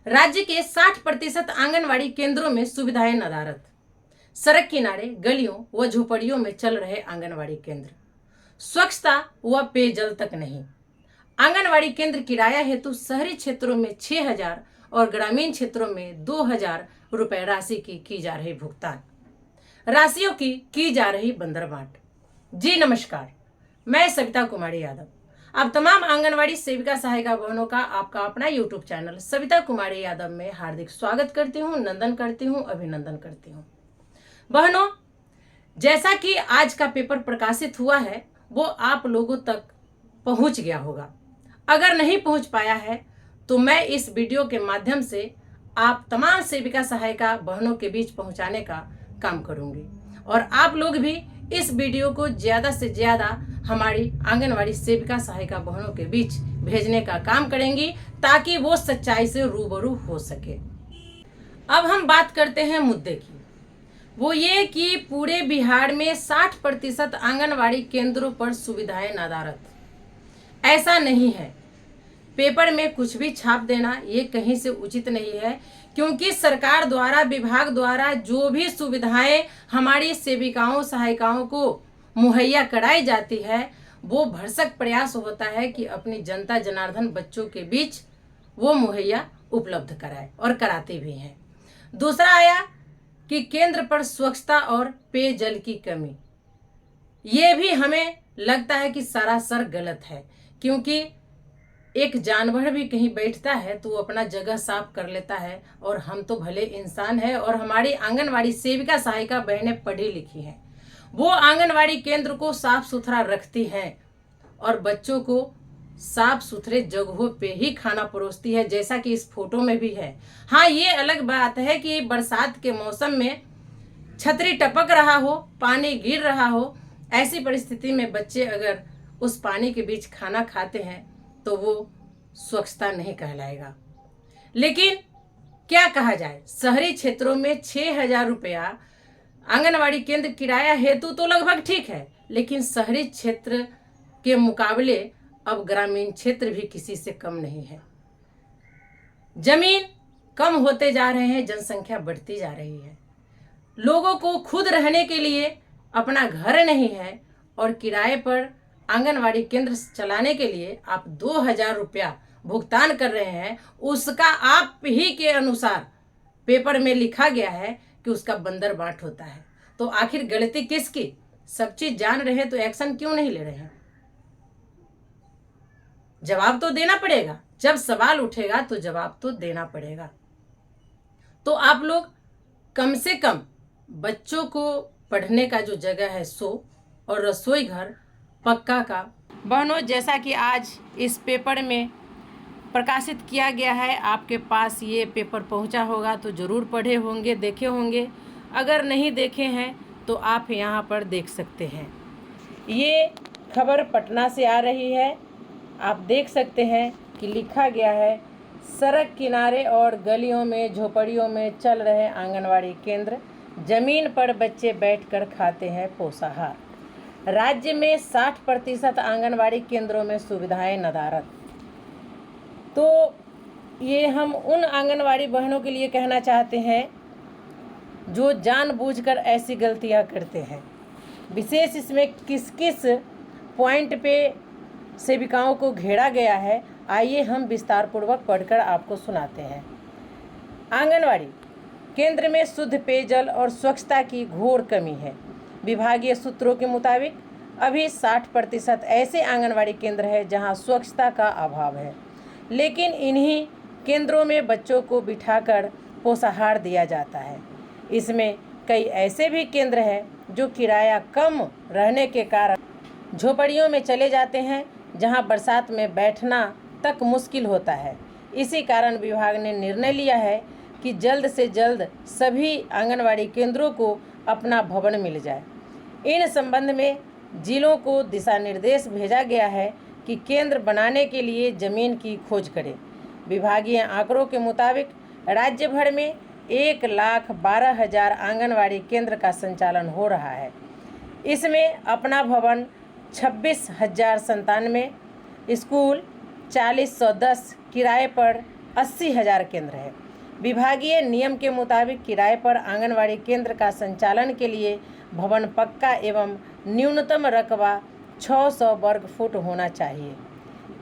राज्य के 60% आंगनवाड़ी केंद्रों में सुविधाएं नदारद। सड़क किनारे, गलियों व झोपड़ियों में चल रहे आंगनवाड़ी केंद्र। स्वच्छता व पेयजल तक नहीं। आंगनवाड़ी केंद्र किराया हेतु शहरी क्षेत्रों में 6,000 और ग्रामीण क्षेत्रों में 2,000 रुपए राशि की जा रही भुगतान। राशियों की जा रही बंदरबांट। जी नमस्कार, मैं सविता कुमारी यादव। आप तमाम आंगनवाड़ी सेविका सहायिका बहनों का आपका अपना यूट्यूब चैनल सविता कुमारी यादव में हार्दिक स्वागत करती हूँ, नंदन करती हूँ, अभिनंदन करती हूँ। बहनों, जैसा कि आज का पेपर प्रकाशित हुआ है वो आप लोगों तक पहुंच गया होगा। अगर नहीं पहुंच पाया है तो मैं इस वीडियो के माध्यम से आप तमाम सेविका सहायिका बहनों के बीच पहुंचाने का काम करूंगी और आप लोग भी इस वीडियो को ज़्यादा से ज़्यादा हमारी आंगनवाड़ी सेविका सहायिका बहनों के बीच भेजने का काम करेंगी ताकि वो सच्चाई से रूबरू हो सके। अब हम बात करते हैं मुद्दे की। वो ये कि पूरे बिहार में 60% आंगनवाड़ी केंद्रों पर सुविधाएं नदारद। ऐसा नहीं है, पेपर में कुछ भी छाप देना ये कहीं से उचित नहीं है, क्योंकि सरकार द्वारा, विभाग द्वारा जो भी सुविधाएं हमारी सेविकाओं सहायिकाओं को मुहैया कराई जाती है वो भरसक प्रयास होता है कि अपनी जनता जनार्दन बच्चों के बीच वो मुहैया उपलब्ध कराए और कराते भी हैं। दूसरा आया कि केंद्र पर स्वच्छता और पेयजल की कमी। ये भी हमें लगता है कि सरासर गलत है, क्योंकि एक जानवर भी कहीं बैठता है तो वो अपना जगह साफ कर लेता है और हम तो भले इंसान हैं और हमारी आंगनवाड़ी सेविका सहायिका बहनें पढ़ी लिखी हैं, वो आंगनवाड़ी केंद्र को साफ सुथरा रखती हैं और बच्चों को साफ सुथरे जगहों पे ही खाना परोसती है, जैसा कि इस फोटो में भी है। हाँ, ये अलग बात है कि बरसात के मौसम में छतरी टपक रहा हो, पानी गिर रहा हो, ऐसी परिस्थिति में बच्चे अगर उस पानी के बीच खाना खाते हैं तो वो स्वच्छता नहीं कहलाएगा। लेकिन क्या कहा जाए, शहरी क्षेत्रों में 6,000 रुपया आंगनवाड़ी केंद्र किराया हेतु तो लगभग ठीक है, लेकिन शहरी क्षेत्र के मुकाबले अब ग्रामीण क्षेत्र भी किसी से कम नहीं है। जमीन कम होते जा रहे हैं, जनसंख्या बढ़ती जा रही है, लोगों को खुद रहने के लिए अपना घर नहीं है और किराए पर आंगनवाड़ी केंद्र चलाने के लिए आप 2,000 रुपया भुगतान कर रहे हैं। उसका आप ही के अनुसार पेपर में लिखा गया है कि उसका बंदरबांट होता है। तो आखिर गलती किसकी? सब चीज जान रहे हैं तो एक्शन क्यों नहीं ले रहे हैं? जवाब तो देना पड़ेगा, जब सवाल उठेगा तो जवाब तो देना पड़ेगा। तो आप लोग कम से कम बच्चों को पढ़ने का जो जगह है सो और रसोई घर पक्का का। बहनों, जैसा कि आज इस पेपर में प्रकाशित किया गया है, आपके पास ये पेपर पहुंचा होगा तो ज़रूर पढ़े होंगे, देखे होंगे। अगर नहीं देखे हैं तो आप यहाँ पर देख सकते हैं। ये खबर पटना से आ रही है। आप देख सकते हैं कि लिखा गया है, सड़क किनारे और गलियों में झोपड़ियों में चल रहे आंगनवाड़ी केंद्र, जमीन पर बच्चे बैठकर खाते हैं पोषाहार। राज्य में 60% आंगनवाड़ी केंद्रों में सुविधाएं नदारद। तो ये हम उन आंगनवाड़ी बहनों के लिए कहना चाहते हैं जो जानबूझकर ऐसी गलतियां करते हैं। विशेष इसमें किस किस पॉइंट पे सेविकाओं को घेरा गया है, आइए हम विस्तार पूर्वक पढ़कर आपको सुनाते हैं। आंगनवाड़ी केंद्र में शुद्ध पेयजल और स्वच्छता की घोर कमी है। विभागीय सूत्रों के मुताबिक अभी 60% ऐसे आंगनवाड़ी केंद्र हैं जहां स्वच्छता का अभाव है, लेकिन इन्हीं केंद्रों में बच्चों को बिठाकर पोषाहार दिया जाता है। इसमें कई ऐसे भी केंद्र हैं जो किराया कम रहने के कारण झोपड़ियों में चले जाते हैं, जहां बरसात में बैठना तक मुश्किल होता है। इसी कारण विभाग ने निर्णय लिया है कि जल्द से जल्द सभी आंगनवाड़ी केंद्रों को अपना भवन मिल जाए। इन संबंध में जिलों को दिशा निर्देश भेजा गया है कि केंद्र बनाने के लिए जमीन की खोज करें। विभागीय आंकड़ों के मुताबिक राज्य भर में 1,12,000 आंगनवाड़ी केंद्र का संचालन हो रहा है। इसमें अपना भवन 26,097, स्कूल 4,110 किराए पर 80,000 केंद्र है। विभागीय नियम के मुताबिक किराए पर आंगनवाड़ी केंद्र का संचालन के लिए भवन पक्का एवं न्यूनतम रकबा 600 वर्ग फुट होना चाहिए।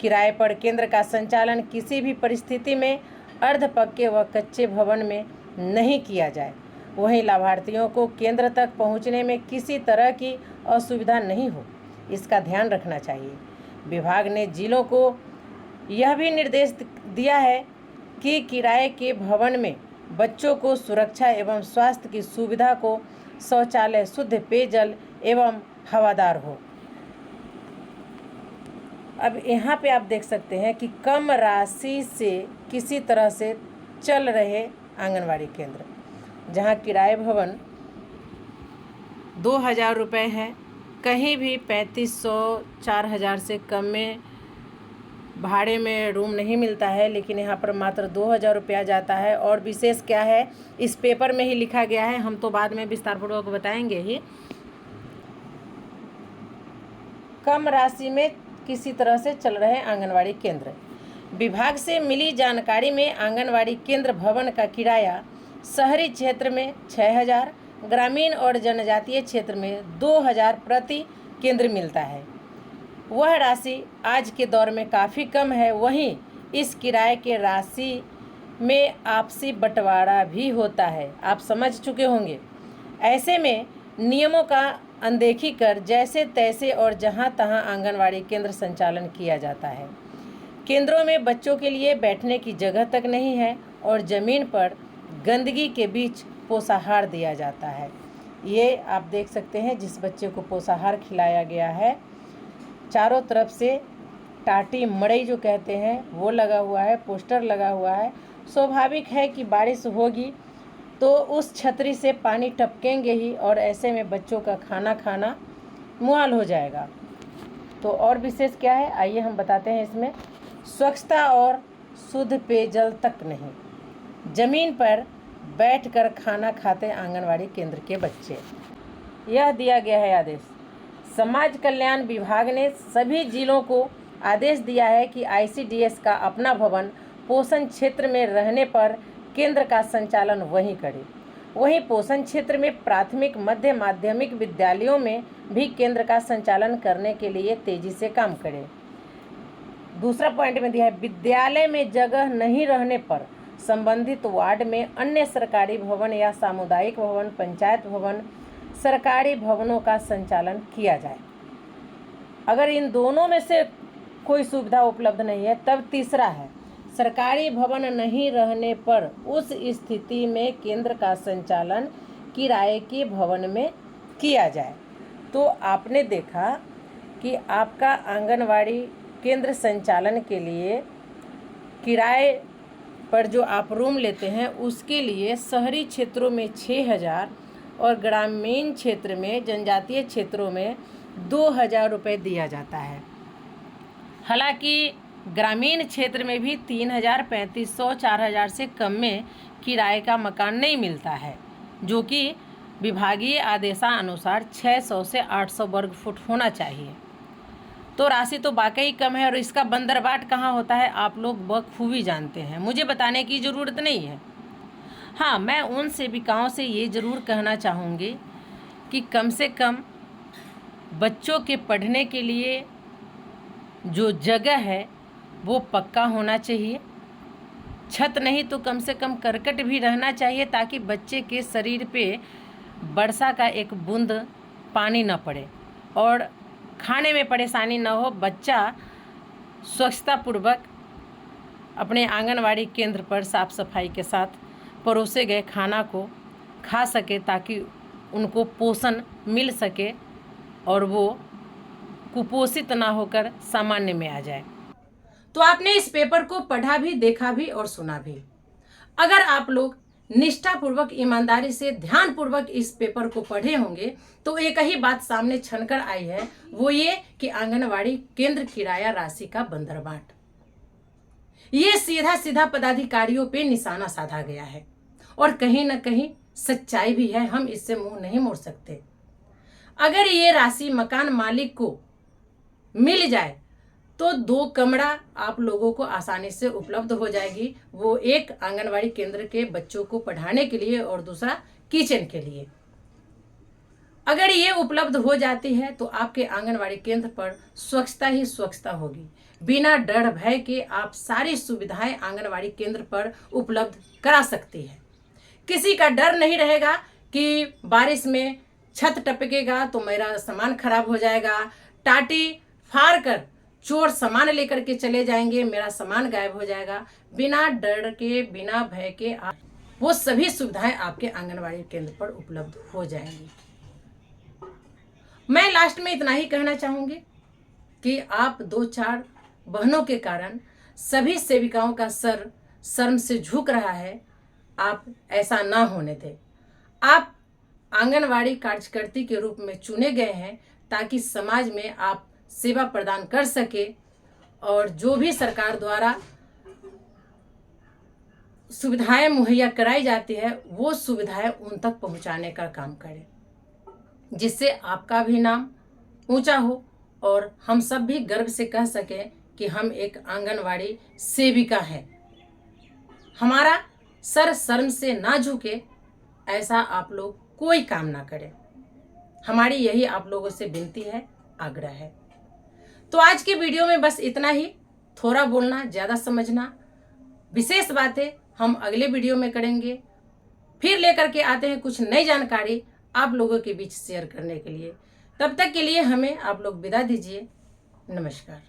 किराए पर केंद्र का संचालन किसी भी परिस्थिति में अर्ध पक्के व कच्चे भवन में नहीं किया जाए। वहीं लाभार्थियों को केंद्र तक पहुंचने में किसी तरह की असुविधा नहीं हो, इसका ध्यान रखना चाहिए। विभाग ने जिलों को यह भी निर्देश दिया है कि किराए के भवन में बच्चों को सुरक्षा एवं स्वास्थ्य की सुविधा को शौचालय, शुद्ध पेयजल एवं हवादार हो। अब यहाँ पे आप देख सकते हैं कि कम राशि से किसी तरह से चल रहे आंगनवाड़ी केंद्र, जहाँ किराए भवन 2,000 रुपये है, कहीं भी 3,500 4,000 से कम में भाड़े में रूम नहीं मिलता है, लेकिन यहाँ पर मात्र 2,000 रुपया जाता है। और विशेष क्या है, इस पेपर में ही लिखा गया है, हम तो बाद में विस्तारपूर्वक बताएंगे ही। कम राशि में किसी तरह से चल रहे आंगनवाड़ी केंद्र। विभाग से मिली जानकारी में आंगनवाड़ी केंद्र भवन का किराया शहरी क्षेत्र में 6,000, ग्रामीण और जनजातीय क्षेत्र में 2,000 प्रति केंद्र मिलता है। वह राशि आज के दौर में काफ़ी कम है। वहीं इस किराए के राशि में आपसी बंटवारा भी होता है, आप समझ चुके होंगे। ऐसे में नियमों का अनदेखी कर जैसे तैसे और जहां तहां आंगनवाड़ी केंद्र संचालन किया जाता है। केंद्रों में बच्चों के लिए बैठने की जगह तक नहीं है और ज़मीन पर गंदगी के बीच पोषाहार दिया जाता है। ये आप देख सकते हैं, जिस बच्चे को पोषाहार खिलाया गया है, चारों तरफ से टाटी मड़ई जो कहते हैं वो लगा हुआ है, पोस्टर लगा हुआ है। स्वाभाविक है कि बारिश होगी तो उस छतरी से पानी टपकेंगे ही और ऐसे में बच्चों का खाना खाना मुहाल हो जाएगा। तो और विशेष क्या है, आइए हम बताते हैं इसमें। स्वच्छता और शुद्ध पेयजल तक नहीं, ज़मीन पर बैठकर खाना खाते आंगनवाड़ी केंद्र के बच्चे। यह दिया गया है आदेश। समाज कल्याण विभाग ने सभी जिलों को आदेश दिया है कि ICDS का अपना भवन पोषण क्षेत्र में रहने पर केंद्र का संचालन वहीं करे। वहीं पोषण क्षेत्र में प्राथमिक, मध्य, माध्यमिक विद्यालयों में भी केंद्र का संचालन करने के लिए तेजी से काम करे। दूसरा पॉइंट में दिया है, विद्यालय में जगह नहीं रहने पर संबंधित वार्ड में अन्य सरकारी भवन या सामुदायिक भवन, पंचायत भवन, सरकारी भवनों का संचालन किया जाए। अगर इन दोनों में से कोई सुविधा उपलब्ध नहीं है, तब तीसरा है, सरकारी भवन नहीं रहने पर उस स्थिति में केंद्र का संचालन किराए के भवन में किया जाए। तो आपने देखा कि आपका आंगनवाड़ी केंद्र संचालन के लिए किराए पर जो आप रूम लेते हैं उसके लिए शहरी क्षेत्रों में 6,000 और ग्रामीण क्षेत्र में, जनजातीय क्षेत्रों में 2,000 रुपये दिया जाता है। हालांकि ग्रामीण क्षेत्र में भी 3,000, 3,500, 4,000 से कम में किराए का मकान नहीं मिलता है, जो कि विभागीय आदेशानुसार 600 से 800 वर्ग फुट होना चाहिए। तो राशि तो वाकई कम है और इसका बंदरबाट कहाँ होता है आप लोग बखूबी जानते हैं, मुझे बताने की ज़रूरत नहीं है। हाँ, मैं उन सेविकाओं से ये ज़रूर कहना चाहूँगी कि कम से कम बच्चों के पढ़ने के लिए जो जगह है वो पक्का होना चाहिए। छत नहीं तो कम से कम करकट भी रहना चाहिए, ताकि बच्चे के शरीर पे वर्षा का एक बूंद पानी न पड़े और खाने में परेशानी न हो। बच्चा स्वच्छतापूर्वक अपने आंगनवाड़ी केंद्र पर साफ़ सफाई के साथ परोसे गए खाना को खा सके, ताकि उनको पोषण मिल सके और वो कुपोषित ना होकर सामान्य में आ जाए। तो आपने इस पेपर को पढ़ा भी, देखा भी और सुना भी। अगर आप लोग निष्ठापूर्वक, ईमानदारी से, ध्यानपूर्वक इस पेपर को पढ़े होंगे तो एक ही बात सामने छनकर आई है, वो ये कि आंगनवाड़ी केंद्र किराया राशि का बंदरबाट, ये सीधा सीधा पदाधिकारियों पे निशाना साधा गया है और कहीं ना कहीं सच्चाई भी है, हम इससे मुंह नहीं मोड़ सकते। अगर ये राशि मकान मालिक को मिल जाए तो 2 कमरा आप लोगों को आसानी से उपलब्ध हो जाएगी। वो एक आंगनवाड़ी केंद्र के बच्चों को पढ़ाने के लिए और दूसरा किचन के लिए। अगर ये उपलब्ध हो जाती है तो आपके आंगनवाड़ी केंद्र पर स्वच्छता ही स्वच्छता होगी। बिना डर भय के आप सारी सुविधाएं आंगनवाड़ी केंद्र पर उपलब्ध करा सकती है। किसी का डर नहीं रहेगा कि बारिश में छत टपकेगा तो मेरा सामान खराब हो जाएगा, टाटी फाड़ कर चोर सामान लेकर के चले जाएंगे, मेरा सामान गायब हो जाएगा। बिना डर के, बिना भय के आप वो सभी सुविधाएं आपके आंगनवाड़ी केंद्र पर उपलब्ध हो जाएंगी। मैं लास्ट में इतना ही कहना चाहूंगी कि आप 2-4 बहनों के कारण सभी सेविकाओं का सर शर्म से झुक रहा है। आप ऐसा ना होने दें। आप आंगनवाड़ी कार्यकर्ती के रूप में चुने गए हैं ताकि समाज में आप सेवा प्रदान कर सके और जो भी सरकार द्वारा सुविधाएं मुहैया कराई जाती है वो सुविधाएं उन तक पहुंचाने का काम करें, जिससे आपका भी नाम ऊंचा हो और हम सब भी गर्व से कह सकें कि हम एक आंगनवाड़ी सेविका हैं। हमारा सर शर्म से ना झुके, ऐसा आप लोग कोई काम ना करें। हमारी यही आप लोगों से विनती है, आग्रह है। तो आज की वीडियो में बस इतना ही। थोड़ा बोलना, ज़्यादा समझना। विशेष बातें हम अगले वीडियो में करेंगे। फिर लेकर के आते हैं कुछ नई जानकारी आप लोगों के बीच शेयर करने के लिए। तब तक के लिए हमें आप लोग विदा दीजिए। नमस्कार।